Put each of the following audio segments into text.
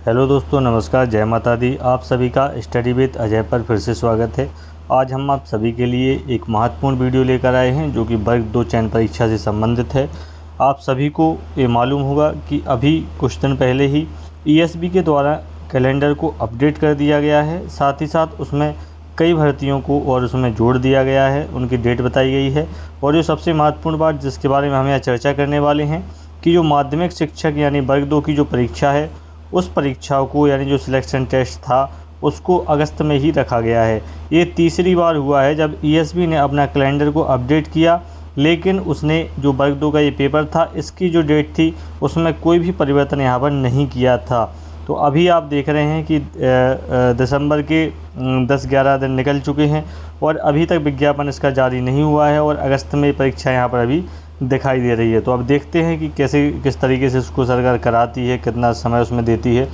Hello दोस्तों, नमस्कार, जय माता दी। आप सभी का स्टडी विद अजय पर फिर से स्वागत है। आज हम आप सभी के लिए एक महत्वपूर्ण वीडियो लेकर आए हैं जो कि वर्ग 2 चयन परीक्षा से संबंधित है। आप सभी को ये मालूम होगा कि अभी कुछ दिन पहले ही ईएसबी के द्वारा कैलेंडर को अपडेट कर दिया गया है। साथ ही साथ उसमें कई भर्तियों को और उसमें जोड़ दिया गया है, उनकी डेट बताई गई है। और जो सबसे महत्वपूर्ण बात जिसके बारे में हम यहाँ चर्चा करने वाले हैं कि जो माध्यमिक शिक्षक यानी वर्ग 2 की जो परीक्षा है उस परीक्षा को यानी जो सिलेक्शन टेस्ट था उसको अगस्त में ही रखा गया है। ये तीसरी बार हुआ है जब ईएसबी ने अपना कैलेंडर को अपडेट किया, लेकिन उसने जो वर्ग 2 का ये पेपर था इसकी जो डेट थी उसमें कोई भी परिवर्तन यहाँ पर नहीं किया था। तो अभी आप देख रहे हैं कि दिसंबर के 10-11 दिन निकल चुके हैं और अभी तक विज्ञापन इसका जारी नहीं हुआ है और अगस्त में परीक्षा यहाँ पर अभी दिखाई दे रही है। तो अब देखते हैं कि किस तरीके से उसको सरकार कराती है, कितना समय उसमें देती है।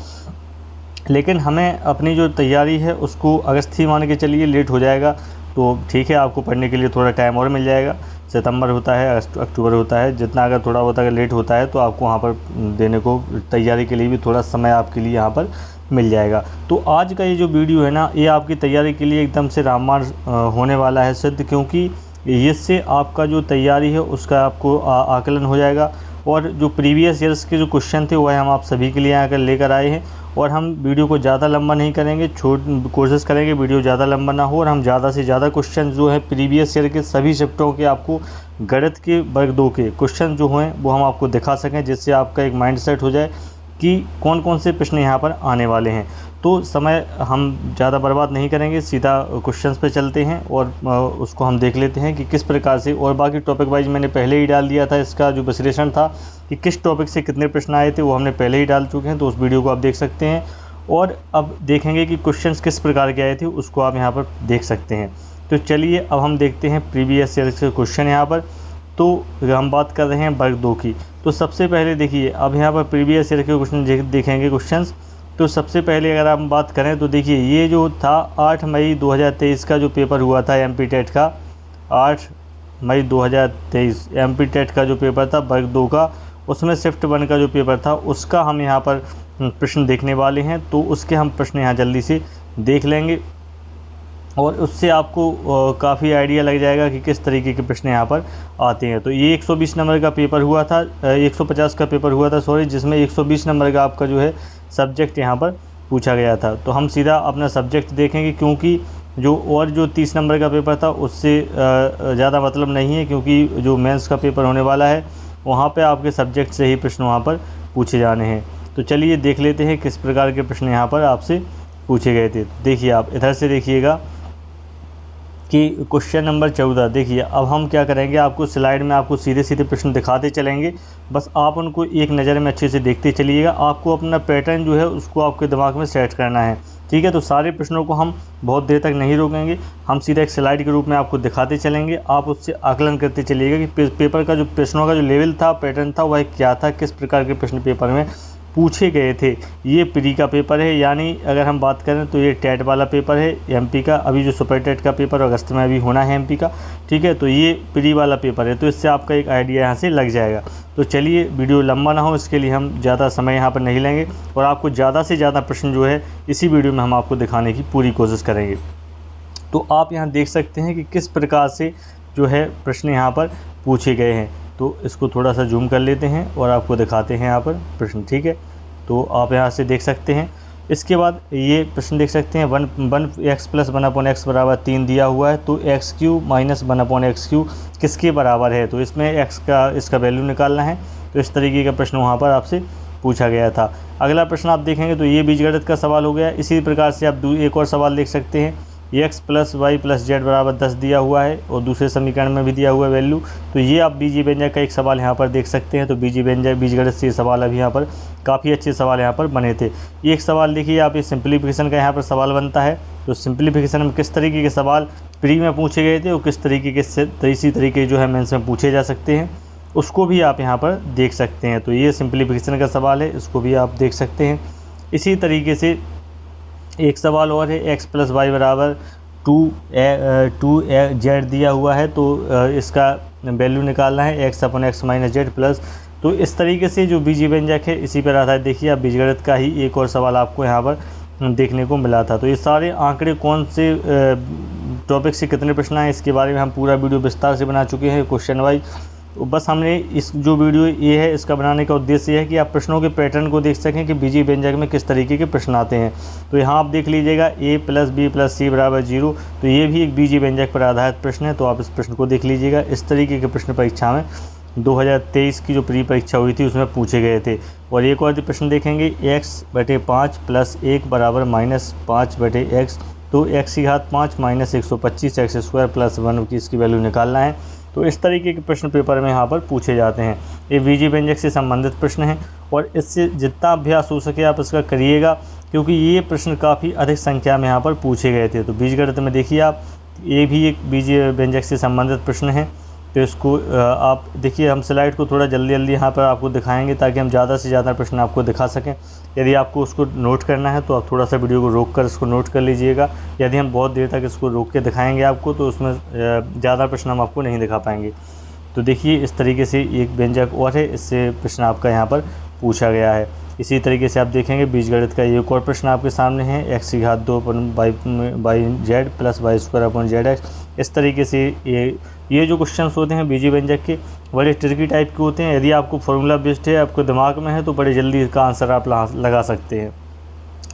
लेकिन हमें अपनी जो तैयारी है उसको अगस्त ही मान के चलिए, लेट हो जाएगा तो ठीक है, आपको पढ़ने के लिए थोड़ा टाइम और मिल जाएगा। सितंबर होता है, अक्टूबर होता है, जितना अगर थोड़ा बहुत अगर लेट होता है तो आपको वहाँ पर देने को तैयारी के लिए भी थोड़ा समय आपके लिए यहाँ पर मिल जाएगा। तो आज का ये जो वीडियो है ना, ये आपकी तैयारी के लिए एकदम से रामबाण होने वाला है सिद्ध, क्योंकि इससे आपका जो तैयारी है उसका आपको आकलन हो जाएगा। और जो प्रीवियस ईयर्स के जो क्वेश्चन थे वह हम आप सभी के लिए आकर लेकर आए हैं। और हम वीडियो को ज़्यादा लंबा नहीं करेंगे, कोशिश करेंगे वीडियो ज़्यादा लंबा ना हो और हम ज़्यादा से ज़्यादा क्वेश्चन जो है प्रीवियस ईयर के सभी शिफ्टों के आपको गणित के वर्ग 2 के क्वेश्चन जो हैं वो हम आपको दिखा सकें, जिससे आपका एक माइंड सेट हो जाए कि कौन कौन से प्रश्न यहाँ पर आने वाले हैं। तो समय हम ज़्यादा बर्बाद नहीं करेंगे, सीधा क्वेश्चंस पे चलते हैं और उसको हम देख लेते हैं कि किस प्रकार से। और बाकी टॉपिक वाइज मैंने पहले ही डाल दिया था, इसका जो विश्लेषण था कि किस टॉपिक से कितने प्रश्न आए थे वो हमने पहले ही डाल चुके हैं, तो उस वीडियो को आप देख सकते हैं। और अब देखेंगे कि क्वेश्चंस किस प्रकार के आए थे उसको आप यहाँ पर देख सकते हैं। तो चलिए अब हम देखते हैं प्रीवियस ईयर के क्वेश्चन यहाँ पर। तो हम बात कर रहे हैं वर्ग 2 की। तो सबसे पहले देखिए, अब यहाँ पर प्रीवियस ईयर के क्वेश्चन देखेंगे क्वेश्चंस। तो सबसे पहले अगर हम बात करें तो देखिए, ये जो था 8 मई 2023 का जो पेपर हुआ था एमपी टेट का, 8 मई 2023 एमपी टेट का जो पेपर था वर्ग 2 का, उसमें शिफ्ट 1 का जो पेपर था उसका हम यहाँ पर प्रश्न देखने वाले हैं। तो उसके हम प्रश्न यहाँ जल्दी से देख लेंगे और उससे आपको काफ़ी आइडिया लग जाएगा कि किस तरीके के प्रश्न यहाँ पर आते हैं। तो ये 120 नंबर का पेपर हुआ था, 150 का पेपर हुआ था सॉरी, जिसमें 120 नंबर का आपका जो है सब्जेक्ट यहाँ पर पूछा गया था। तो हम सीधा अपना सब्जेक्ट देखेंगे, क्योंकि जो 30 नंबर का पेपर था उससे ज़्यादा मतलब नहीं है, क्योंकि जो मेंस का पेपर होने वाला है वहाँ पे आपके सब्जेक्ट से ही प्रश्न वहाँ पर पूछे जाने हैं। तो चलिए देख लेते हैं किस प्रकार के प्रश्न यहाँ पर आपसे पूछे गए थे। देखिए, आप इधर से देखिएगा कि क्वेश्चन नंबर 14 देखिए। अब हम क्या करेंगे, आपको स्लाइड में आपको सीधे सीधे प्रश्न दिखाते चलेंगे, बस आप उनको एक नज़र में अच्छे से देखते चलिएगा। आपको अपना पैटर्न जो है उसको आपके दिमाग में सेट करना है, ठीक है। तो सारे प्रश्नों को हम बहुत देर तक नहीं रोकेंगे, हम सीधा एक स्लाइड के रूप में आपको दिखाते चलेंगे। आप उससे आकलन करते चलिएगा कि पेपर का जो प्रश्नों का जो लेवल था, पैटर्न था, वह क्या था, किस प्रकार के प्रश्न पेपर में पूछे गए थे। ये प्री का पेपर है, यानी अगर हम बात करें तो ये टेट वाला पेपर है एमपी का। अभी जो सुपर टेट का पेपर अगस्त में अभी होना है एमपी का, ठीक है। तो ये प्री वाला पेपर है, तो इससे आपका एक आइडिया यहाँ से लग जाएगा। तो चलिए, वीडियो लंबा ना हो इसके लिए हम ज़्यादा समय यहाँ पर नहीं लेंगे और आपको ज़्यादा से ज़्यादा प्रश्न जो है इसी वीडियो में हम आपको दिखाने की पूरी कोशिश करेंगे। तो आप यहाँ देख सकते हैं कि किस प्रकार से जो है प्रश्न यहाँ पर पूछे गए हैं। तो इसको थोड़ा सा जूम कर लेते हैं और आपको दिखाते हैं यहाँ पर प्रश्न, ठीक है। तो आप यहाँ से देख सकते हैं। इसके बाद ये प्रश्न देख सकते हैं, 1x + 1/x = 3 दिया हुआ है। तो x³ - 1/x³ किसके बराबर है, तो इसमें x का इसका वैल्यू निकालना है। तो इस तरीके का प्रश्न वहाँ पर आपसे पूछा गया था। अगला प्रश्न आप देखेंगे तो ये बीजगणित का सवाल हो गया। इसी प्रकार से आप एक और सवाल देख सकते हैं, x + y + z = 10 दिया हुआ है और दूसरे समीकरण में भी दिया हुआ है वैल्यू। तो ये आप बीजीय व्यंजक का एक सवाल यहाँ पर देख सकते हैं। तो बीजीय व्यंजक बीजगणित से सवाल अभी यहाँ पर काफ़ी अच्छे सवाल यहाँ पर बने थे। एक सवाल देखिए आप, ये सिंप्लीफिकेशन का यहाँ पर सवाल बनता है। तो सिंप्लीफिकेशन में किस तरीके के सवाल प्री में पूछे गए थे और किस तरीके के इसी तरीके जो है मेंस में पूछे जा सकते हैं, उसको भी आप यहाँ पर देख सकते हैं। तो ये सिंप्लीफिकेशन का सवाल है, इसको भी आप देख सकते हैं। इसी तरीके से एक सवाल और है, x + y = 2z दिया हुआ है। तो इसका वैल्यू निकालना है, x/x - z + तो इस तरीके से जो बीजीय व्यंजक है इसी पर आधारित देखिए आप बीजगणित का ही एक और सवाल आपको यहाँ पर देखने को मिला था। तो ये सारे आंकड़े कौन से टॉपिक से कितने प्रश्न आए इसके बारे में हम पूरा वीडियो विस्तार से बना चुके हैं क्वेश्चन वाइज। तो बस हमने इस जो वीडियो ये है इसका बनाने का उद्देश्य ये है कि आप प्रश्नों के पैटर्न को देख सकें कि बीजीय व्यंजक में किस तरीके के प्रश्न आते हैं। तो यहाँ आप देख लीजिएगा a + b + c = 0, तो ये भी एक बीजीय व्यंजक पर आधारित प्रश्न है। तो आप इस प्रश्न को देख लीजिएगा। इस तरीके के प्रश्न परीक्षा में 2023 की जो प्री परीक्षा हुई थी उसमें पूछे गए थे। और एक और प्रश्न देखेंगे x/5 + 1 = -5/x, तो x⁵5 - 125 x² + 1 की इसकी वैल्यू निकालना है। तो इस तरीके के प्रश्न पेपर में यहाँ पर पूछे जाते हैं। ये बीजीय व्यंजक से संबंधित प्रश्न हैं और इससे जितना अभ्यास हो सके आप इसका करिएगा, क्योंकि ये प्रश्न काफ़ी अधिक संख्या में यहाँ पर पूछे गए थे। तो बीजगणित में देखिए आप, ये भी एक बीजीय व्यंजक से संबंधित प्रश्न है। तो इसको आप देखिए, हम स्लाइड को थोड़ा जल्दी यहाँ पर आपको दिखाएंगे ताकि हम ज़्यादा से ज़्यादा प्रश्न आपको दिखा सकें। यदि आपको उसको नोट करना है तो आप थोड़ा सा वीडियो को रोक कर इसको नोट कर लीजिएगा। यदि हम बहुत देर तक इसको रोक के दिखाएंगे आपको तो उसमें ज़्यादा प्रश्न हम आपको नहीं दिखा पाएंगे। तो देखिए इस तरीके से एक व्यंजक और है, इससे प्रश्न आपका यहाँ पर पूछा गया है। इसी तरीके से आप देखेंगे बीजगणित का एक और प्रश्न आपके सामने है x⁵2 y + y² zx। इस तरीके से ये जो क्वेश्चंस होते हैं बीजीय व्यंजक के बड़े ट्रिकी टाइप के होते हैं। यदि आपको फॉर्मूला बेस्ड है, आपको दिमाग में है, तो बड़े जल्दी इसका आंसर आप लगा सकते हैं।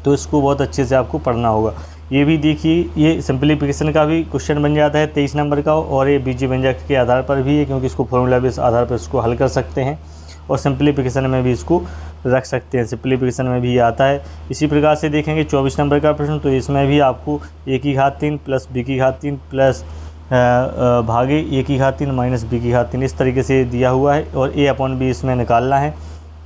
तो इसको बहुत अच्छे से आपको पढ़ना होगा। ये भी देखिए, ये सिंप्लीफिकेशन का भी क्वेश्चन बन जाता है 23 नंबर का, और ये बीजीय व्यंजक के आधार पर भी है, क्योंकि इसको फॉर्मूला बेस्ड आधार पर इसको हल कर सकते हैं और सिंप्लीफिकेशन में भी इसको रख सकते हैं। सिंप्लीफिकेशन में भी आता है। इसी प्रकार से देखेंगे 24 नंबर का प्रश्न, तो इसमें भी आपको a⁵3 + b⁵3 प्लस भागे a⁵3 - b⁵3 इस तरीके से दिया हुआ है और a/b इसमें निकालना है।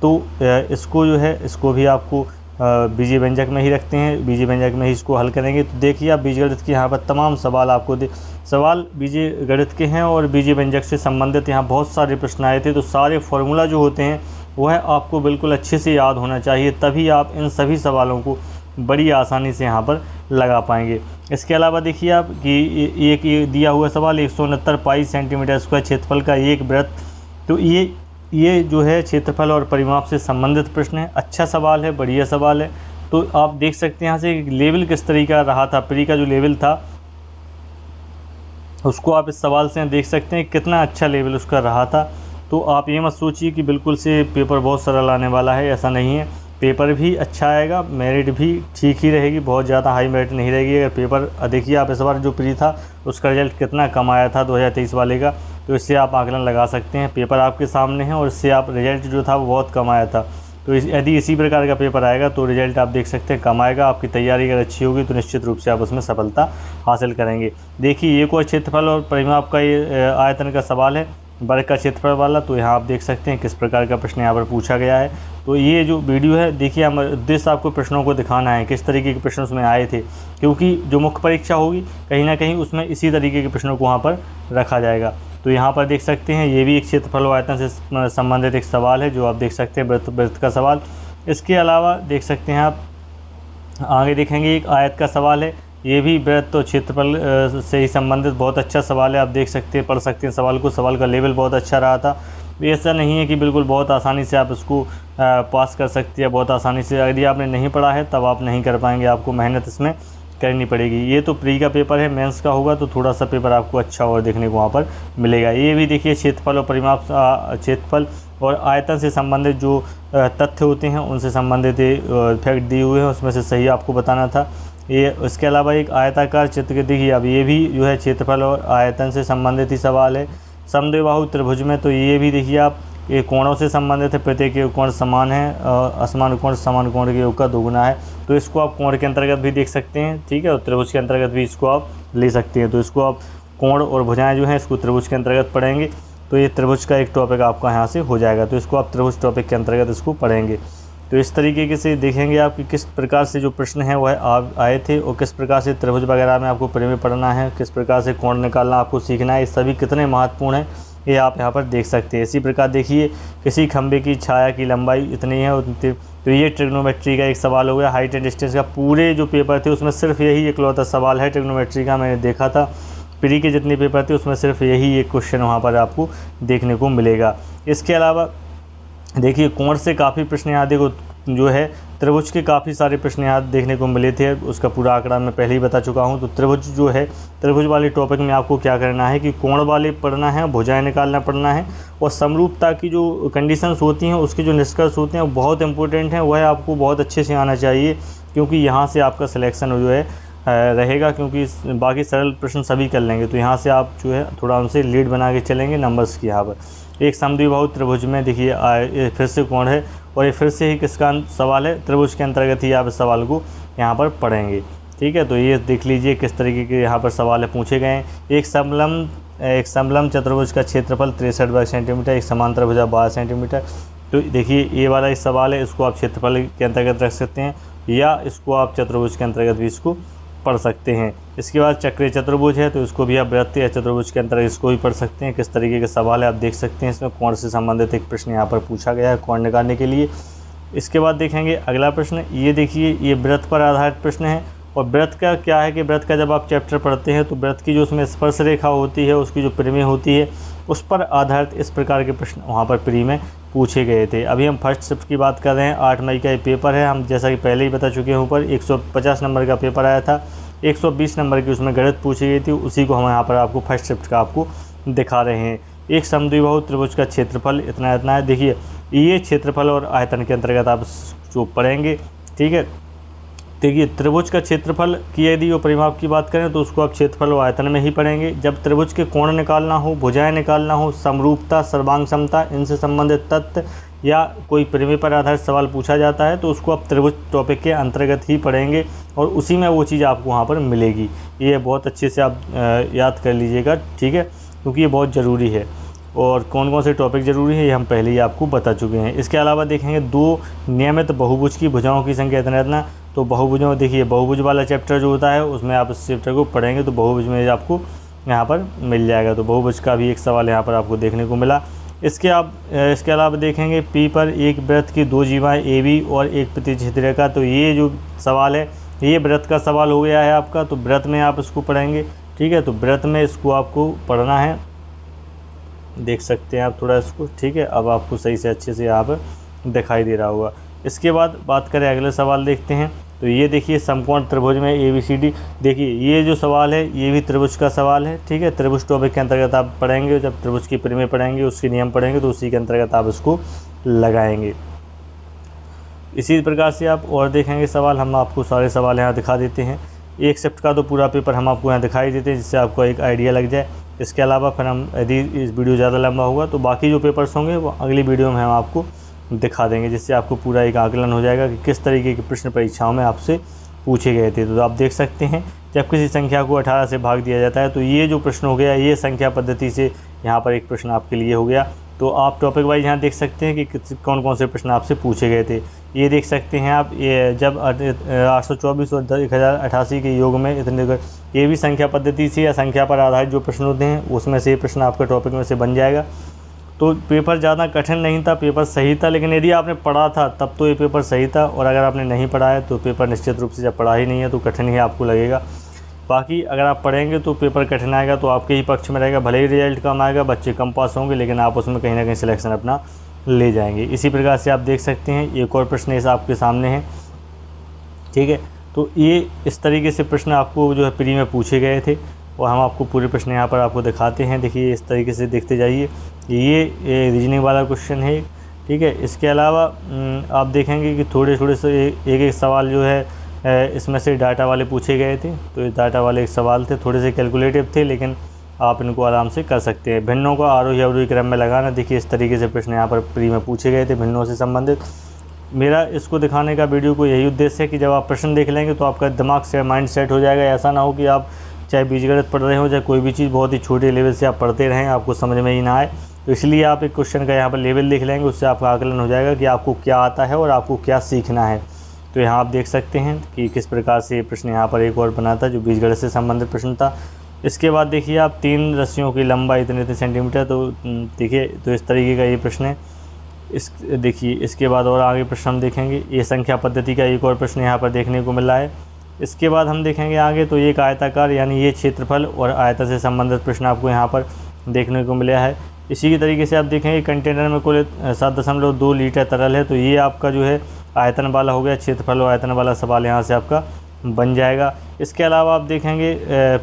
तो इसको जो है इसको भी आपको बीजीय व्यंजक में ही रखते हैं, बीजीय व्यंजक में ही इसको हल करेंगे। तो देखिए आप बीजगणित के यहाँ पर तमाम सवाल आपको सवाल बीजीय गणित के हैं और बीजीय व्यंजक से संबंधित यहाँ बहुत सारे प्रश्न आए थे। तो सारे फार्मूला जो होते हैं वह आपको बिल्कुल अच्छे से याद होना चाहिए, तभी आप इन सभी सवालों को बड़ी आसानी से यहाँ पर लगा पाएंगे। इसके अलावा देखिए आप कि एक ये दिया हुआ सवाल 169 पाई सेंटीमीटर स्क्वायर क्षेत्रफल का एक वृत्त। तो ये जो है क्षेत्रफल और परिमाप से संबंधित प्रश्न है। अच्छा सवाल है, बढ़िया सवाल है। तो आप देख सकते हैं यहाँ से लेवल किस तरीके का रहा था, प्री का जो लेवल था उसको आप इस सवाल से देख सकते हैं कितना अच्छा लेवल उसका रहा था। तो आप ये मत सोचिए कि बिल्कुल से पेपर बहुत सरल आने वाला है, ऐसा नहीं है। पेपर भी अच्छा आएगा, मेरिट भी ठीक ही रहेगी, बहुत ज़्यादा हाई मेरिट नहीं रहेगी। अगर पेपर देखिए आप इस बार जो प्री था उसका रिजल्ट कितना कम आया था 2023 वाले का, तो इससे आप आकलन लगा सकते हैं। पेपर आपके सामने है और इससे आप रिजल्ट जो था वो बहुत कम आया था। तो यदि इसी प्रकार का पेपर आएगा तो रिजल्ट आप देख सकते हैं कम आएगा। आपकी तैयारी अगर अच्छी होगी तो निश्चित रूप से आप उसमें सफलता हासिल करेंगे। देखिए ये कोई क्षेत्रफल और परिमाप का ये आयतन का सवाल है, वर्ग का क्षेत्रफल वाला। तो यहाँ आप देख सकते हैं किस प्रकार का प्रश्न यहाँ पर पूछा गया है। तो ये जो वीडियो है देखिए, हमारा उद्देश्य आपको प्रश्नों को दिखाना है किस तरीके के प्रश्न उसमें आए थे, क्योंकि जो मुख्य परीक्षा होगी कहीं ना कहीं उसमें इसी तरीके के प्रश्नों को वहाँ पर रखा जाएगा। तो यहाँ पर देख सकते हैं ये भी एक क्षेत्रफल और आयतन से संबंधित एक सवाल है जो आप देख सकते हैं, वृत्त का सवाल। इसके अलावा देख सकते हैं आप आगे देखेंगे एक आयत का सवाल है, ये भी वृत्त और क्षेत्रफल से ही संबंधित बहुत अच्छा सवाल है। आप देख सकते हैं, पढ़ सकते हैं सवाल को। सवाल का लेवल बहुत अच्छा रहा था। ऐसा नहीं है कि बिल्कुल बहुत आसानी से आप इसको पास कर सकते हैं, बहुत आसानी से। यदि आपने नहीं पढ़ा है तब आप नहीं कर पाएंगे, आपको मेहनत इसमें करनी पड़ेगी। ये तो प्री का पेपर है, मेंस का होगा तो थोड़ा सा पेपर आपको अच्छा और देखने को वहाँ पर मिलेगा। ये भी देखिए क्षेत्रफल और परिमाप, क्षेत्रफल और आयतन से संबंधित जो तथ्य होते हैं उनसे संबंधित फैक्ट दिए हुए हैं, उसमें से सही आपको बताना था। ये इसके अलावा एक आयताकार चित्र के देखिए, अब ये भी जो है क्षेत्रफल और आयतन से संबंधित ही सवाल है। समद्विबाहु त्रिभुज में तो ये भी देखिए आप, ये कोणों से संबंधित है, प्रत्येक कोण समान है, असमान कोण समान कोण के योग का दोगुना है। तो इसको आप कोण के अंतर्गत भी देख सकते हैं, ठीक है, और त्रिभुज के अंतर्गत भी इसको आप ले सकते हैं। तो इसको आप कोण और भुजाएं जो हैं इसको त्रिभुज के अंतर्गत पढ़ेंगे तो ये त्रिभुज का एक टॉपिक आपका यहाँ से हो जाएगा। तो इसको आप त्रिभुज टॉपिक के अंतर्गत इसको पढ़ेंगे। तो इस तरीके से देखेंगे आप कि किस प्रकार से जो प्रश्न है वह आए थे और किस प्रकार से त्रिभुज वगैरह में आपको प्रेमी पढ़ना है, किस प्रकार से कोण निकालना आपको सीखना है, ये सभी कितने महत्वपूर्ण है ये आप यहाँ पर देख सकते हैं। इसी प्रकार देखिए किसी खंभे की छाया की लंबाई इतनी है तो ये ट्रिग्नोमेट्री का एक सवाल हो गया। हाइट एंड डिस्टेंस का पूरे जो पेपर थे उसमें सिर्फ यही इकलौता सवाल है ट्रिग्नोमेट्री का, मैंने देखा था प्री के जितने पेपर थे उसमें सिर्फ यही एक क्वेश्चन वहाँ पर आपको देखने को मिलेगा। इसके अलावा देखिए कोण से काफ़ी प्रश्न यहाँ देखो जो है त्रिभुज के काफ़ी सारे प्रश्न यहाँ देखने को मिले थे, उसका पूरा आंकड़ा मैं पहले ही बता चुका हूँ। तो त्रिभुज जो है, त्रिभुज वाले टॉपिक में आपको क्या करना है कि कोण वाले पढ़ना है, भुजाएं निकालना पड़ना है, और समरूपता की जो कंडीशंस होती हैं उसके जो निष्कर्ष होते हैं वो बहुत इंपॉर्टेंट हैं, वह आपको बहुत अच्छे से आना चाहिए, क्योंकि यहाँ से आपका सिलेक्शन जो है रहेगा, क्योंकि बाकी सरल प्रश्न सभी कर लेंगे, तो यहाँ से आप जो है थोड़ा उनसे लीड बना के चलेंगे नंबर्स की। यहाँ पर एक समद्विबाहु त्रिभुज में देखिए फिर से कोण है, और ये फिर से ही किसका सवाल है, त्रिभुज के अंतर्गत ही आप इस सवाल को यहाँ पर पढ़ेंगे। ठीक है, तो ये देख लीजिए किस तरीके के यहाँ पर सवाल पूछे गए हैं। एक समलंब चतुर्भुज का क्षेत्रफल 63 वर्ग सेंटीमीटर, एक समांतर भुजा 12 सेंटीमीटर। तो देखिए ये वाला इस सवाल है, इसको आप क्षेत्रफल के अंतर्गत रख सकते हैं, या इसको आप चतुर्भुज के अंतर्गत भी इसको पढ़ सकते हैं। इसके बाद चक्रीय चतुर्भुज है, तो इसको भी आप वृत्त या चतुर्भुज के अंतर्गत इसको भी पढ़ सकते हैं। किस तरीके के सवाल है आप देख सकते हैं। इसमें कोण से संबंधित एक प्रश्न यहाँ पर पूछा गया है कोण निकालने के लिए। इसके बाद देखेंगे अगला प्रश्न, ये देखिए ये वृत्त पर आधारित प्रश्न है। और वृत्त का क्या है कि वृत्त का जब आप चैप्टर पढ़ते हैं तो वृत्त की जो उसमें स्पर्श रेखा होती है, उसकी जो परिमेय होती है, उस पर आधारित इस प्रकार के प्रश्न वहाँ पर प्री में पूछे गए थे। अभी हम फर्स्ट शिफ्ट की बात कर रहे हैं। 8 मई का ये पेपर है, हम जैसा कि पहले ही बता चुके हैं ऊपर 150 नंबर का पेपर आया था, 120 नंबर की उसमें गणित पूछी गई थी, उसी को हम यहाँ पर आपको फर्स्ट शिफ्ट का आपको दिखा रहे हैं। एक समद्विबाहु त्रिभुज का क्षेत्रफल इतना इतना है। देखिए ये क्षेत्रफल और आयतन के अंतर्गत आप जो पढ़ेंगे। ठीक है, देखिए त्रिभुज का क्षेत्रफल की यदि वो परिमाप की बात करें तो उसको आप क्षेत्रफल और आयतन में ही पढ़ेंगे। जब त्रिभुज के कोण निकालना हो, भुजाएं निकालना हो, समरूपता, सर्वांग समता, इनसे संबंधित तथ्य या कोई परिमेय पर आधारित सवाल पूछा जाता है तो उसको आप त्रिभुज टॉपिक के अंतर्गत ही पढ़ेंगे, और उसी में वो चीज़ आपको वहाँ पर मिलेगी। ये बहुत अच्छे से आप याद कर लीजिएगा। ठीक है, क्योंकि ये बहुत ज़रूरी है, और कौन कौन से टॉपिक ज़रूरी है ये हम पहले ही आपको बता चुके हैं। इसके अलावा देखेंगे 2 नियमित बहुभुज की भुजाओं की संख्या इतना। तो बहुभुजों देखिए बहुभुज वाला चैप्टर जो होता है उसमें आप इस चैप्टर को पढ़ेंगे तो बहुभुज में आपको यहाँ पर मिल जाएगा। तो बहुभुज का भी एक सवाल यहाँ पर आपको देखने को मिला। इसके अलावा देखेंगे पी पर एक वृत्त की 2 जीवाएँ ए बी और एक प्रतिच्छेद रेखा। तो ये जो सवाल है ये वृत्त का सवाल हो गया है आपका, तो वृत्त में आप इसको पढ़ेंगे। ठीक है, तो वृत्त में इसको आपको पढ़ना है, देख सकते हैं आप थोड़ा इसको। ठीक है, अब आपको सही से अच्छे से यहाँ पर दिखाई दे रहा होगा। इसके बाद बात करें अगले सवाल देखते हैं। तो ये देखिए समकोण त्रिभुज में ABCD, देखिए ये जो सवाल है ये भी त्रिभुज का सवाल है। ठीक है, त्रिभुज टॉपिक के अंतर्गत आप पढ़ेंगे, जब त्रिभुज की परिमेय पढ़ेंगे, उसके नियम पढ़ेंगे, तो उसी के अंतर्गत आप इसको लगाएंगे। इसी प्रकार से आप और देखेंगे सवाल, हम आपको सारे सवाल यहाँ दिखा देते हैं। एक शिफ्ट का तो पूरा पेपर हम आपको यहाँ दिखाई देते हैं, जिससे आपको एक आइडिया लग जाए। इसके अलावा फिर हम यदि इस वीडियो ज़्यादा लंबा होगा तो बाकी जो पेपर्स होंगे वो अगली वीडियो में हम आपको दिखा देंगे, जिससे आपको पूरा एक आकलन हो जाएगा कि किस तरीके के प्रश्न परीक्षाओं में आपसे पूछे गए थे। तो आप देख सकते हैं जब किसी संख्या को 18 से भाग दिया जाता है तो ये जो प्रश्न हो गया, ये संख्या पद्धति से यहाँ पर एक प्रश्न आपके लिए हो गया। तो आप टॉपिक वाइज यहाँ देख सकते हैं कि कौन कौन से प्रश्न आपसे पूछे गए थे। ये देख सकते हैं आप, ये जब 824 और 1088 के योग में इतने, ये भी संख्या पद्धति से या संख्या पर आधारित जो प्रश्न होते हैं उसमें से ये प्रश्न आपके टॉपिक में से बन जाएगा। तो पेपर ज़्यादा कठिन नहीं था, पेपर सही था, लेकिन यदि आपने पढ़ा था तब तो ये पेपर सही था, और अगर आपने नहीं पढ़ा है तो पेपर निश्चित रूप से जब पढ़ा ही नहीं है तो कठिन ही आपको लगेगा। बाकी अगर आप पढ़ेंगे तो पेपर कठिन आएगा तो आपके ही पक्ष में रहेगा, भले ही रिजल्ट कम आएगा, बच्चे कम पास होंगे, लेकिन आप उसमें कहीं ना कहीं सिलेक्शन अपना ले जाएंगे। इसी प्रकार से आप देख सकते हैं एक और प्रश्न इस आपके सामने है। ठीक है, तो ये इस तरीके से प्रश्न आपको जो है प्री में पूछे गए थे, और हम आपको पूरे प्रश्न यहाँ पर आपको दिखाते हैं। देखिए इस तरीके से देखते जाइए, ये रीजनिंग वाला क्वेश्चन है। ठीक है, इसके अलावा आप देखेंगे कि थोड़े थोड़े से एक सवाल जो है इसमें से डाटा वाले पूछे गए थे। तो ये डाटा वाले एक सवाल थे, थोड़े से कैलकुलेटिव थे, लेकिन आप इनको आराम से कर सकते हैं। भिन्नों को आरोही अवरोही क्रम में लगाना, देखिए इस तरीके से प्रश्न यहाँ पर प्री में पूछे गए थे भिन्नों से संबंधित। मेरा इसको दिखाने का वीडियो को यही उद्देश्य है कि जब आप प्रश्न देख लेंगे तो आपका दिमाग से माइंड सेट हो जाएगा। ऐसा ना हो कि आप चाहे बीजगणित पढ़ रहे हो, चाहे कोई भी चीज़ बहुत ही छोटे लेवल से आप पढ़ते रहें, आपको समझ में ही ना आए। तो इसलिए आप एक क्वेश्चन का यहाँ पर लेवल देख लेंगे, उससे आपका आकलन हो जाएगा कि आपको क्या आता है और आपको क्या सीखना है। तो यहाँ आप देख सकते हैं कि किस प्रकार से ये प्रश्न यहाँ पर एक और बना था जो बीजगणित से संबंधित प्रश्न था। इसके बाद देखिए आप 3 रस्सियों की लंबाई इतने सेंटीमीटर, तो देखिए तो इस तरीके का ये प्रश्न है। देखिए इसके बाद और आगे प्रश्न हम देखेंगे, ये संख्या पद्धति का एक और प्रश्न यहाँ पर देखने को मिला है। इसके बाद हम देखेंगे आगे, तो एक आयताकार यानी ये क्षेत्रफल और आयतन से संबंधित प्रश्न आपको यहाँ पर देखने को मिला है। इसी के तरीके से आप देखेंगे कंटेनर में कुल 7.2 लीटर तरल है। तो ये आपका जो है आयतन वाला हो गया, क्षेत्रफल और आयतन वाला सवाल यहाँ से आपका बन जाएगा। इसके अलावा आप देखेंगे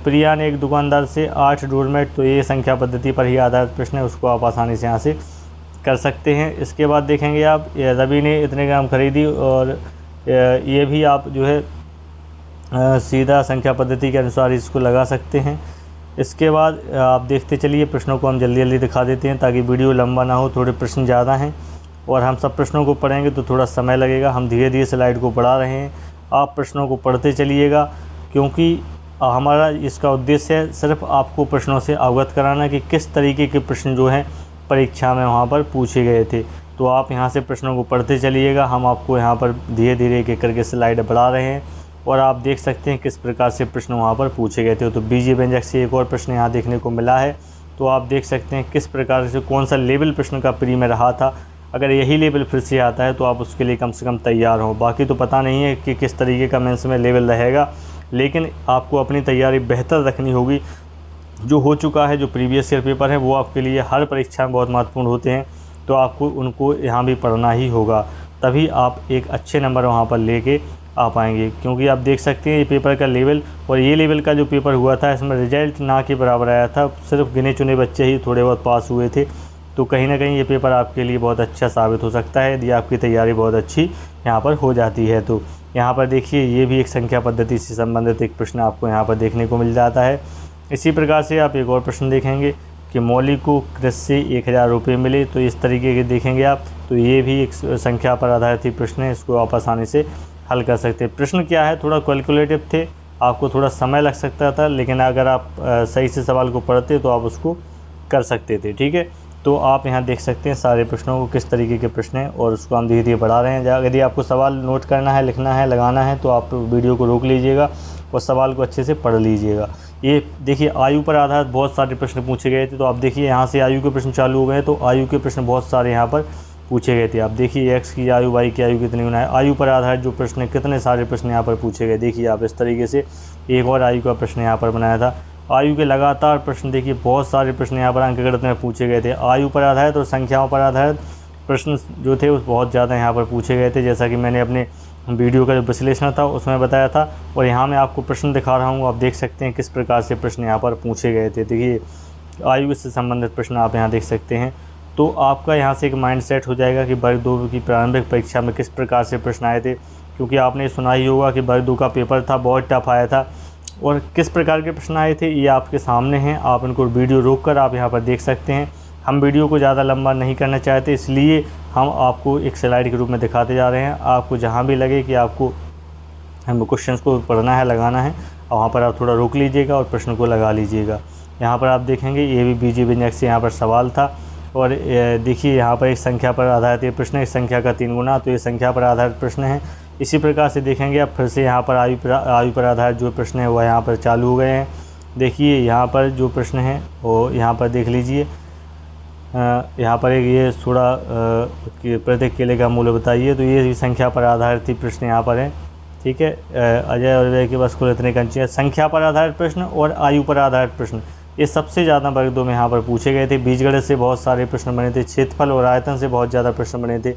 प्रिया ने एक दुकानदार से 8 डोरमेट, तो ये संख्या पद्धति पर ही आधारित प्रश्न है, उसको आप आसानी से यहाँ से कर सकते हैं। इसके बाद देखेंगे आप रवि ने इतने ग्राम खरीदी, और ये भी आप जो है सीधा संख्या पद्धति के अनुसार इसको लगा सकते हैं। इसके बाद आप देखते चलिए, प्रश्नों को हम जल्दी जल्दी दिखा देते हैं ताकि वीडियो लंबा ना हो। थोड़े प्रश्न ज़्यादा हैं और हम सब प्रश्नों को पढ़ेंगे तो थोड़ा समय लगेगा। हम धीरे धीरे स्लाइड को बढ़ा रहे हैं, आप प्रश्नों को पढ़ते चलिएगा, क्योंकि हमारा इसका उद्देश्य है सिर्फ आपको प्रश्नों से अवगत कराना कि किस तरीके के प्रश्न जो हैं परीक्षा में वहाँ पर पूछे गए थे। तो आप यहाँ से प्रश्नों को पढ़ते चलिएगा, हम आपको यहाँ पर धीरे धीरे एक एक करके स्लाइड बढ़ा रहे हैं और आप देख सकते हैं किस प्रकार से प्रश्न वहाँ पर पूछे गए थे। तो बीजीय व्यंजक से एक और प्रश्न यहाँ देखने को मिला है, तो आप देख सकते हैं किस प्रकार से कौन सा लेवल प्रश्न का प्री में रहा था। अगर यही लेवल फिर से आता है तो आप उसके लिए कम से कम तैयार हों। बाकी तो पता नहीं है कि किस तरीके का मेंस में लेवल रहेगा, लेकिन आपको अपनी तैयारी बेहतर रखनी होगी। जो हो चुका है, जो प्रीवियस ईयर पेपर है, वो आपके लिए हर परीक्षा में बहुत महत्वपूर्ण होते हैं, तो आपको उनको यहाँ भी पढ़ना ही होगा, तभी आप एक अच्छे नंबर वहाँ पर लेके आ पाएंगे। क्योंकि आप देख सकते हैं ये पेपर का लेवल और ये लेवल का जो पेपर हुआ था, इसमें रिजल्ट ना के बराबर आया था, सिर्फ गिने चुने बच्चे ही थोड़े बहुत पास हुए थे। तो कहीं ना कहीं ये पेपर आपके लिए बहुत अच्छा साबित हो सकता है यदि आपकी तैयारी बहुत अच्छी यहाँ पर हो जाती है। तो यहाँ पर देखिए, ये भी एक संख्या पद्धति से संबंधित एक प्रश्न आपको यहाँ पर देखने को मिल जाता है। इसी प्रकार से आप एक और प्रश्न देखेंगे कि मौलिक को कृषि से 1000 रुपये मिले, तो इस तरीके के देखेंगे आप, तो ये भी एक संख्या पर आधारित ही प्रश्न है, इसको आप आसानी से हल कर सकते हैं। प्रश्न क्या है, थोड़ा कैलकुलेटिव थे, आपको थोड़ा समय लग सकता था, लेकिन अगर आप सही से सवाल को पढ़ते तो आप उसको कर सकते थे। ठीक है, तो आप यहाँ देख सकते हैं सारे प्रश्नों को किस तरीके के प्रश्न हैं और उसको हम धीरे धीरे बढ़ा रहे हैं। यदि आपको सवाल नोट करना है, लिखना है, लगाना है, तो आप वीडियो को रोक लीजिएगा और सवाल को अच्छे से पढ़ लीजिएगा। ये देखिए, आयु पर आधारित बहुत सारे प्रश्न पूछे गए थे, तो आप देखिए यहाँ से आयु के प्रश्न चालू हो गए, तो आयु के प्रश्न बहुत सारे यहाँ पर पूछे गए थे। आप देखिए x की आयु, y की आयु कितनी गुना है, आयु पर आधारित जो प्रश्न है, कितने सारे प्रश्न यहाँ पर पूछे गए। देखिए आप इस तरीके से एक और आयु का प्रश्न यहाँ पर बनाया था। आयु के लगातार प्रश्न देखिए, बहुत सारे प्रश्न यहाँ पर अंकगणित में पूछे गए थे। आयु पर आधारित और संख्याओं पर आधारित प्रश्न जो थे वो बहुत ज़्यादा यहाँ पर पूछे गए थे, जैसा कि मैंने अपने वीडियो का जो विश्लेषण था उसमें बताया था। और यहाँ मैं आपको प्रश्न दिखा रहा हूँ, आप देख सकते हैं किस प्रकार से प्रश्न यहाँ पर पूछे गए थे। देखिए आयु से संबंधित प्रश्न आप यहाँ देख सकते हैं। तो आपका यहाँ से एक माइंड सेट हो जाएगा कि वर्ग 2 की प्रारंभिक परीक्षा में किस प्रकार से प्रश्न आए थे, क्योंकि आपने सुना ही होगा कि वर्ग 2 का पेपर था, बहुत टफ आया था, और किस प्रकार के प्रश्न आए थे ये आपके सामने हैं। आप इनको वीडियो रोककर आप यहाँ पर देख सकते हैं। हम वीडियो को ज़्यादा लंबा नहीं करना चाहते, इसलिए हम आपको एक स्लाइड के रूप में दिखाते जा रहे हैं। आपको जहाँ भी लगे कि आपको हम क्वेश्चंस को पढ़ना है, लगाना है, वहाँ पर आप थोड़ा रोक लीजिएगा और प्रश्न को लगा लीजिएगा। यहाँ पर आप देखेंगे ये भी बीजीय व्यंजक से यहाँ पर सवाल था, और देखिए यहाँ पर एक संख्या पर आधारित ये प्रश्न है, संख्या का 3 गुना, तो ये संख्या पर आधारित प्रश्न है। इसी प्रकार से देखेंगे आप फिर से यहाँ पर आयु पर आधारित जो प्रश्न है वह यहाँ पर चालू हो गए हैं। देखिए यहाँ पर जो प्रश्न है वो यहाँ पर देख लीजिए। यहाँ पर एक ये थोड़ा प्रत्येक केले का मूल्य बताइए, तो ये भी संख्या पर आधारित ही प्रश्न यहाँ पर है। ठीक है, अजय और अजय के बस कुल इतने कंचे हैं। संख्या पर आधारित प्रश्न और आयु पर आधारित प्रश्न ये सबसे ज़्यादा वर्ग 2 में यहाँ पर पूछे गए थे। बीजगणित से बहुत सारे प्रश्न बने थे, क्षेत्रफल और आयतन से बहुत ज़्यादा प्रश्न बने थे।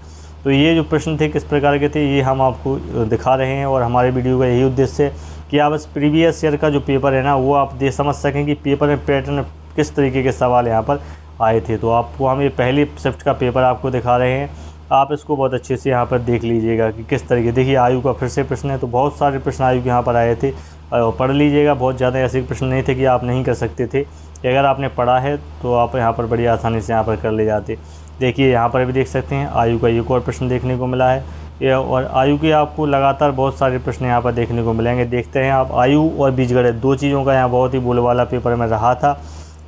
तो ये जो प्रश्न थे किस प्रकार के थे ये हम आपको दिखा रहे हैं, और हमारे वीडियो का यही उद्देश्य है कि आप इस प्रीवियस ईयर का जो पेपर है ना वो आप समझ सकें कि पेपर में पैटर्न किस तरीके के सवाल यहाँ पर आए थे। तो आपको हम ये पहली शिफ्ट का पेपर आपको दिखा रहे हैं, आप इसको बहुत अच्छे से यहाँ पर देख लीजिएगा कि किस तरीके। देखिए आयु का फिर से प्रश्न है, तो बहुत सारे प्रश्न आयु के यहाँ पर आए थे, पढ़ लीजिएगा। बहुत ज़्यादा ऐसे प्रश्न नहीं थे कि आप नहीं कर सकते थे, अगर आपने पढ़ा है तो आप यहाँ पर बड़ी आसानी से यहाँ पर कर ले जाते। देखिए यहाँ पर भी देख सकते हैं आयु का एक और प्रश्न देखने को मिला है, और आयु के आपको लगातार बहुत सारे प्रश्न यहाँ पर देखने को मिलेंगे। देखते हैं आप, आयु और बीजगणित 2 चीज़ों का यहाँ बहुत ही बोलबाला पेपर में रहा था।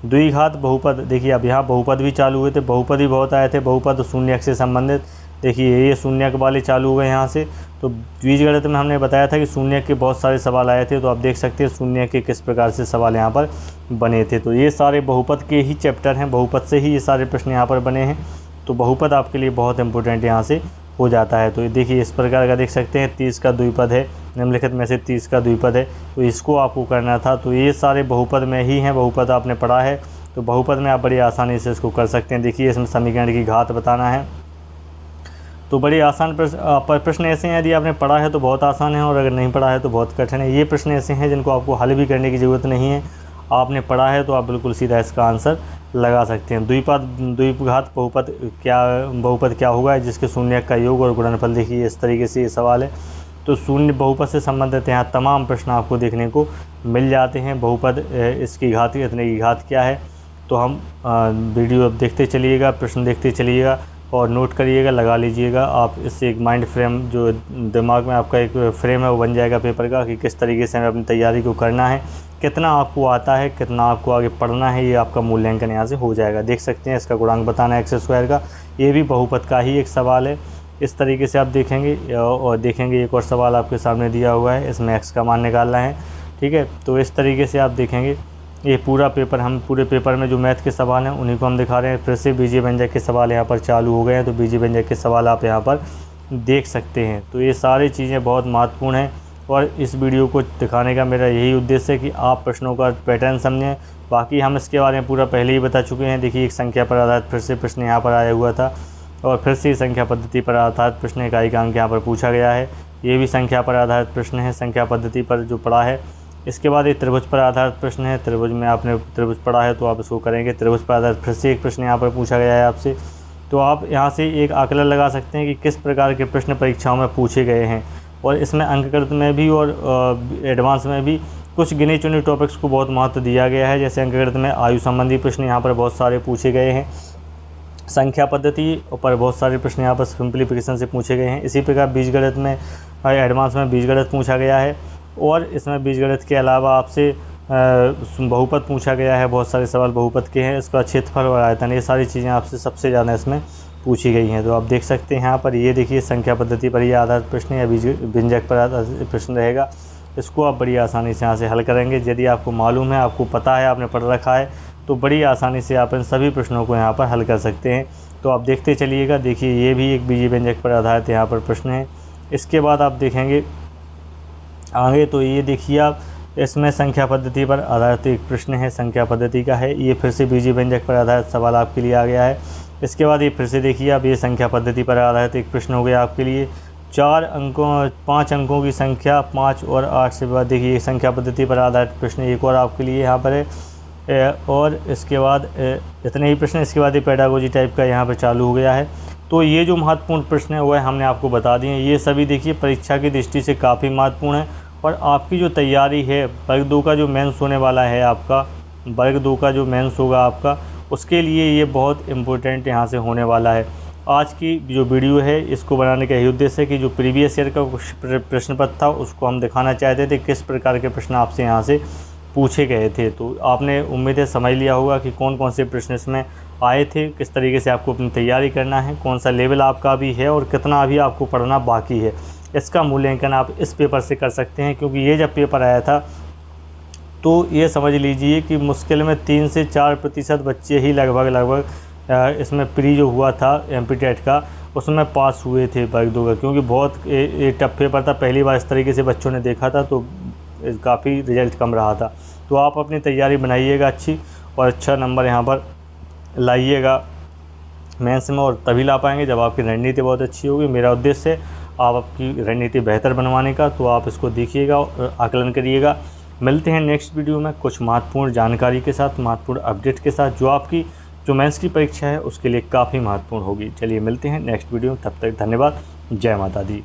द्विघात बहुपद, देखिए अब यहाँ बहुपद भी चालू हुए थे, बहुपद भी बहुत आए थे, बहुपद शून्यक से संबंधित। देखिए ये शून्यक वाले चालू हो गए यहाँ से। तो बीजगणित में हमने बताया था कि शून्यक के बहुत सारे सवाल आए थे, तो आप देख सकते हैं शून्यक के किस प्रकार से सवाल यहाँ पर बने थे। तो ये सारे बहुपद के ही चैप्टर हैं, बहुपद से ही ये सारे प्रश्न यहाँ पर बने हैं। तो बहुपद आपके लिए बहुत इंपॉर्टेंट यहाँ से हो जाता है। तो देखिए इस प्रकार का देख सकते हैं 30 का द्विपद है, निम्नलिखित में से 30 का द्विपद है, तो इसको आपको करना था। तो ये सारे बहुपद में ही हैं, बहुपद आपने पढ़ा है, तो बहुपद में आप बड़ी आसानी से इसको कर सकते हैं। देखिए इसमें समीकरण की घात बताना है, तो बड़ी आसान प्रश्न ऐसे हैं, यदि आपने पढ़ा है तो बहुत आसान है, और अगर नहीं पढ़ा है तो बहुत कठिन है। ये प्रश्न ऐसे हैं जिनको आपको हल भी करने की ज़रूरत नहीं है, आपने पढ़ा है तो आप बिल्कुल सीधा इसका आंसर लगा सकते हैं। द्विघात बहुपद क्या होगा, जिसके शून्यक का योग और गुणनफल। देखिए इस तरीके से ये सवाल है। तो शून्य बहुपद से संबंधित यहाँ तमाम प्रश्न आपको देखने को मिल जाते हैं। बहुपद इसकी घात, इतने की घात क्या है, तो हम वीडियो अब देखते चलिएगा, प्रश्न देखते चलिएगा और नोट करिएगा, लगा लीजिएगा। आप इससे एक माइंड फ्रेम, जो दिमाग में आपका एक फ्रेम है वो बन जाएगा पेपर का, कि किस तरीके से हमें अपनी तैयारी को करना है, कितना आपको आता है, कितना आपको आगे पढ़ना है, ये आपका मूल्यांकन यहाँ से हो जाएगा। देख सकते हैं इसका गुणांक बताना है x² का, ये भी बहुपद का ही एक सवाल है। इस तरीके से आप देखेंगे और देखेंगे एक और सवाल आपके सामने दिया हुआ है, इसमें x का मान निकालना है। ठीक है, तो इस तरीके से आप देखेंगे ये पूरा पेपर, हम पूरे पेपर में जो मैथ के सवाल हैं उन्हीं को हम दिखा रहे हैं। फिर से बीजीय व्यंजक के सवाल यहाँ पर चालू हो गए हैं, तो बीजीय व्यंजक के सवाल आप यहाँ पर देख सकते हैं। तो ये सारी चीज़ें बहुत महत्वपूर्ण हैं, और इस वीडियो को दिखाने का मेरा यही उद्देश्य है कि आप प्रश्नों का पैटर्न समझें। बाकी हम इसके बारे में पूरा पहले ही बता चुके हैं। देखिए एक संख्या पर आधारित फिर से प्रश्न यहाँ पर आया हुआ था, और फिर से संख्या पद्धति पर आधारित प्रश्न इकाई का अंक यहाँ पर पूछा गया है। ये भी संख्या पर आधारित प्रश्न है, संख्या पद्धति पर जो पढ़ा है। इसके बाद एक त्रिभुज पर आधारित प्रश्न है, त्रिभुज में आपने त्रिभुज पढ़ा है तो आप इसको करेंगे। त्रिभुज पर आधारित फिर से एक प्रश्न यहाँ पर पूछा गया है आपसे, तो आप यहाँ से एक आकलन लगा सकते हैं कि किस प्रकार के प्रश्न परीक्षाओं में पूछे गए हैं। और इसमें अंकगणित में भी और एडवांस में भी कुछ गिने चुने टॉपिक्स को बहुत महत्व दिया गया है। जैसे अंकगणित में आयु संबंधी प्रश्न यहाँ पर बहुत सारे पूछे गए हैं, संख्या पद्धति पर बहुत सारे प्रश्न यहाँ पर सिंप्लीफिकेशन से पूछे गए हैं। इसी प्रकार बीजगणित में एडवांस में बीजगणित पूछा गया है, और इसमें बीजगणित के अलावा आपसे बहुपद पूछा गया है, बहुत सारे सवाल बहुपद के हैं। इसका क्षेत्रफल और आयतन, ये सारी चीज़ें आपसे सबसे ज़्यादा इसमें पूछी गई हैं। तो आप देख सकते हैं यहाँ पर, ये देखिए संख्या पद्धति पर यह आधारित प्रश्न या व्यंजक पर आधारित प्रश्न रहेगा। इसको आप बड़ी आसानी से यहाँ से हल करेंगे। यदि आपको मालूम है, आपको पता है, आपने पढ़ रखा है, तो बड़ी आसानी से आप इन सभी प्रश्नों को यहाँ पर हल कर सकते हैं। तो आप देखते चलिएगा। देखिए ये भी एक बीजीय व्यंजक पर आधारित यहाँ पर प्रश्न है। इसके बाद आप देखेंगे आगे, तो ये देखिए आप, इसमें संख्या पद्धति पर आधारित एक प्रश्न है, संख्या पद्धति का है। ये फिर से बीजीय व्यंजक पर आधारित सवाल आपके लिए आ गया है। इसके बाद ये फिर से देखिए आप, ये संख्या पद्धति पर आधारित एक प्रश्न हो गया आपके लिए। 5 अंकों की संख्या 5 और 8 से बाद, देखिए संख्या पद्धति पर आधारित प्रश्न एक और आपके लिए यहाँ पर है। और इसके बाद इतने ही प्रश्न, इसके बाद ये पेडागोजी टाइप का यहाँ पर चालू हो गया है। तो ये जो महत्वपूर्ण प्रश्न है वह हमने आपको बता दिए। ये सभी देखिए परीक्षा की दृष्टि से काफ़ी महत्वपूर्ण है, और आपकी जो तैयारी है, वर्ग 2 का जो मेंस होने वाला है आपका, वर्ग 2 का जो मेंस होगा आपका, उसके लिए ये बहुत इम्पोर्टेंट यहाँ से होने वाला है। आज की जो वीडियो है इसको बनाने का यही उद्देश्य है कि जो प्रीवियस ईयर का प्रश्न पत्र था उसको हम दिखाना चाहते थे, किस प्रकार के प्रश्न आपसे यहाँ से पूछे गए थे। तो आपने उम्मीद है समझ लिया होगा कि कौन कौन से प्रश्न इसमें आए थे, किस तरीके से आपको अपनी तैयारी करना है, कौन सा लेवल आपका भी है और कितना अभी आपको पढ़ना बाकी है। इसका मूल्यांकन आप इस पेपर से कर सकते हैं, क्योंकि ये जब पेपर आया था तो ये समझ लीजिए कि मुश्किल में 3 से 4% बच्चे ही लगभग इसमें प्री जो हुआ था एमपीटेट का, उसमें पास हुए थे वर्ग 2 का, क्योंकि बहुत टफ पेपर था। पहली बार इस तरीके से बच्चों ने देखा था, तो काफ़ी रिजल्ट कम रहा था। तो आप अपनी तैयारी बनाइएगा अच्छी, और अच्छा नंबर यहाँ पर लाइएगा मेंस में, और तभी ला पाएंगे जब आपकी रणनीति बहुत अच्छी होगी। मेरा उद्देश्य है आपकी रणनीति बेहतर बनवाने का, तो आप इसको देखिएगा और आकलन करिएगा। मिलते हैं नेक्स्ट वीडियो में कुछ महत्वपूर्ण जानकारी के साथ, महत्वपूर्ण अपडेट के साथ, जो आपकी जो मेंस की परीक्षा है उसके लिए काफ़ी महत्वपूर्ण होगी। चलिए मिलते हैं नेक्स्ट वीडियो में, तब तक धन्यवाद। जय माता दी।